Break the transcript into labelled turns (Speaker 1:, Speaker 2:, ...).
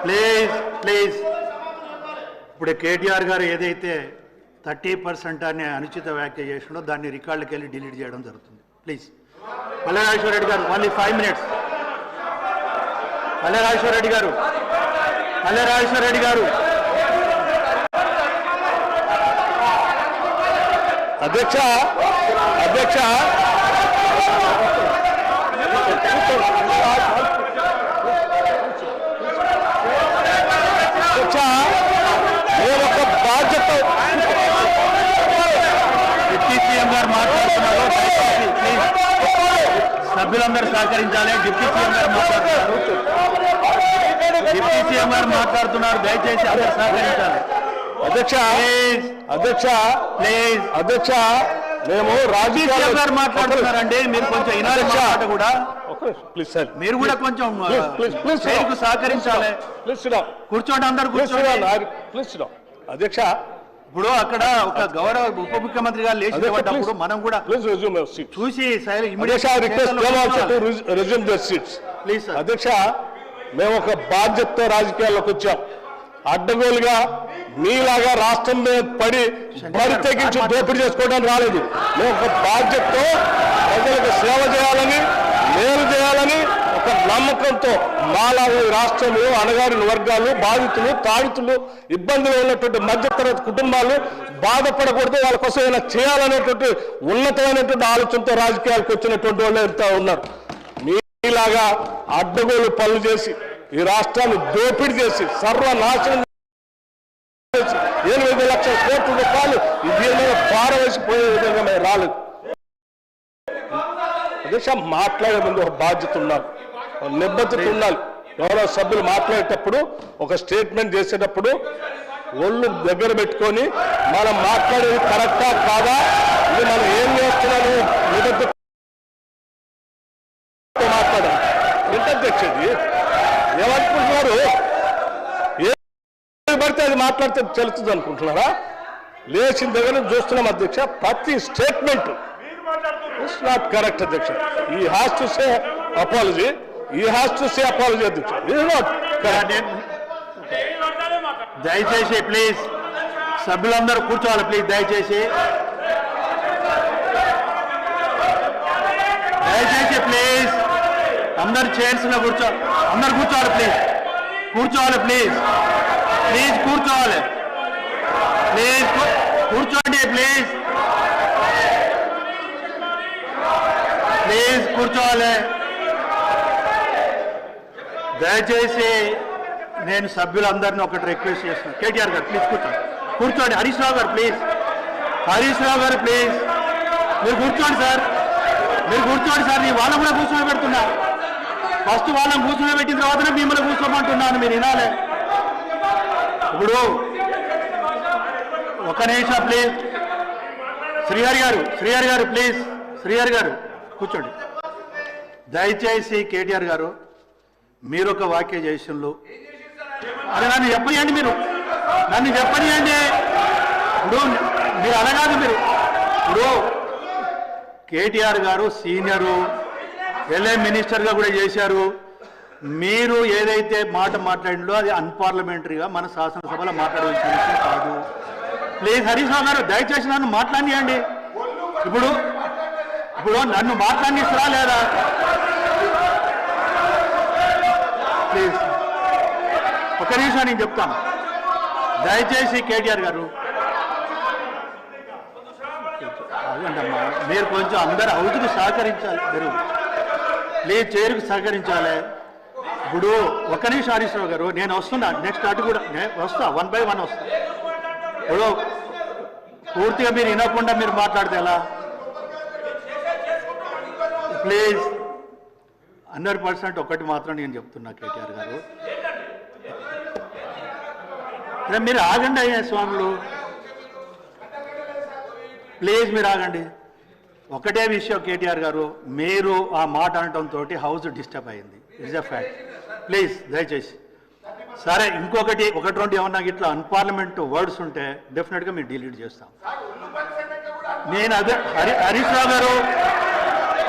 Speaker 1: Please please ఇప్పుడు కేటీఆర్ గారు ఏదైతే 30% అనే అనుచిత వ్యాఖ్య చేసినో దాన్ని రికార్డులకు వెళ్ళి డిలీట్ చేయడం జరుగుతుంది. ప్లీజ్ పల్లె రాజేశ్వర రెడ్డి గారు ఓన్లీ 5 minutes. పల్లె రాజేశ్వర రెడ్డి గారు
Speaker 2: అధ్యక్ష నేను ఒక బాధ్యత
Speaker 1: డిప్యూటీ సీఎం గారు మాట్లాడుతున్నారు. సభ్యులందరూ సహకరించాలి. డిప్యూటీ సీఎం గారు మాట్లాడుతున్నారు. దయచేసి అందరూ సహకరించాలి.
Speaker 2: అధ్యక్ష మేము రాజకీయ
Speaker 1: గారు మాట్లాడుతున్నారండి. మీరు కొంచెం వినాలి మాట కూడా.
Speaker 2: ప్లీజ్ సార్,
Speaker 1: మీరు కూడా కొంచెం సహకరించాలి. కూర్చోండి, అందరు కూర్చోండి.
Speaker 2: అధ్యక్ష
Speaker 1: ఇప్పుడు అక్కడ ఒక గౌరవ ఉప ముఖ్యమంత్రి గారు లేచినప్పుడు మనం కూడా చూసి ప్లీజ్.
Speaker 2: అధ్యక్ష మేము ఒక బాధ్యతతో రాజకీయాల్లోకి వచ్చాం. అడ్డగోలుగా మీలాగా రాష్ట్రం మీద పడి బరి తెగించి దోపిడీ చేసుకోవడానికి రాలేదు. మేము ఒక బాధ్యతతో ప్రజలకు సేవ చేయాలని, మేలు చేయాలని ఒక నమ్మకంతో మాలాగా రాష్ట్రంలో అణగారిన వర్గాలు, బాధితులు, తాడితులు, ఇబ్బందులు ఉన్నటువంటి మధ్యతరగతి కుటుంబాలు బాధపడకూడదు, వాళ్ళ కోసం ఏమైనా చేయాలనేటువంటి ఉన్నతమైనటువంటి ఆలోచనతో రాజకీయాలకు వచ్చినటువంటి వాళ్ళు ఎంత ఉన్నారు. మీలాగా అడ్డగోలు పనులు చేసి ఈ రాష్ట్రాన్ని దోపిడీ చేసి సర్వనాశనం చేసి 8 లక్షల కోట్ల రూపాయలు దీని మీద పారవేసిపోయే విధంగా మేము రాలేదు. అధ్యక్ష మాట్లాడే ముందు ఒక బాధ్యత ఉన్నారు, నిబద్ధత ఉండాలి. గౌరవ సభ్యులు మాట్లాడేటప్పుడు ఒక స్టేట్మెంట్ చేసేటప్పుడు ఒళ్ళు దగ్గర పెట్టుకొని మనం మాట్లాడేది కరెక్టా కాదా, ఇది మనం ఏం చేస్తున్నాము నిబద్ధత మాట్లాడాలి. ఎంత అధ్యక్షది ఏమనుకుంటున్నారు? ఏది పడితే అది మాట్లాడితే తెలుస్తుంది అనుకుంటున్నారా? లేచిన దగ్గర చూస్తున్నాం అధ్యక్ష. ప్రతి స్టేట్మెంట్ ఇట్స్ నాట్ కరెక్ట్ అధ్యక్ష. ఈ హ్యాస్ టు సే అపాలజీ, అధ్యక్ష. ఇది నాట్ కరెక్ట్.
Speaker 1: దయచేసి ప్లీజ్ సభ్యులందరూ కూర్చోవాలి. ప్లీజ్ దయచేసి ప్లీజ్ అందరు చైర్స్ లో అందరు కూర్చోవాలి. ప్లీజ్ కూర్చోవాలి. ప్లీజ్ కూర్చోవాలి. కూర్చోండి. ప్లీజ్ కూర్చోవాలి. దయచేసి నేను సభ్యులందరినీ ఒకటి రిక్వెస్ట్ చేస్తున్నాను. కేటీఆర్ గారు ప్లీజ్ కూర్చోండి. హరీష్ రావు గారు ప్లీజ్ మీరు కూర్చోండి సార్. నీ వాళ్ళని కూడా కూర్చొని పెడుతున్నా. ఫస్ట్ వాళ్ళని కూర్చొని పెట్టిన తర్వాతనే మిమ్మల్ని కూర్చోమంటున్నాను. మీరు వినాలి. ఇప్పుడు ఒక నిమిషం ప్లీజ్. శ్రీహరి గారు ప్లీజ్. శ్రీహరి గారు కూర్చోండి. దయచేసి కేటీఆర్ గారు మీరు ఒక వాక్య చేసినలు అదే నన్ను చెప్పనియండి. ఇప్పుడు మీరు అనగాదు. ఇప్పుడు కేటీఆర్ గారు సీనియరు, LA మినిస్టర్గా కూడా చేశారు. మీరు ఏదైతే మాట మాట్లాడిందో అది అన్పార్లమెంటరీగా మన శాసనసభలో మాట్లాడవలసిన విషయం కాదు. ప్లీజ్ హరీష్ రావు గారు దయచేసి నన్ను మాట్లాడియండి. ఇప్పుడు నన్ను మాట్లాడిస్తారా లేదా? ప్లీజ్ ఒక నిమిషం నేను చెప్తాను. దయచేసి కేటీఆర్ గారు అమ్మా, మీరు కొంచెం అందరు హౌస్కి సహకరించాలి. మీరు ప్లీజ్ చైర్కి సహకరించాలి. ఇప్పుడు ఒక్క నిమిషం హరీష్ రావు గారు, నేను వస్తున్నా. నెక్స్ట్ అటు కూడా వస్తా, 1 by 1 వస్తా. ఇప్పుడు పూర్తిగా మీరు వినకుండా మీరు మాట్లాడితే ఎలా? ప్లీజ్ 100% ఒకటి మాత్రం నేను చెప్తున్నా కేటీఆర్ గారు, మీరు ఆగండి అయ్యా స్వాములు. ప్లీజ్ మీరు ఆగండి. ఒకటే విషయం కేటీఆర్ గారు, మీరు ఆ మాట అనటంతో హౌస్ డిస్టర్బ్ అయింది. It's a fact. ప్లీజ్ దయచేసి. సరే, ఇంకొకటి 1-2 ఏమన్నా ఇట్లా అన్పార్లమెంట్ వర్డ్స్ ఉంటే డెఫినెట్గా మీరు డిలీట్ చేస్తాం. నేను అదే హరీష్ రావు గారు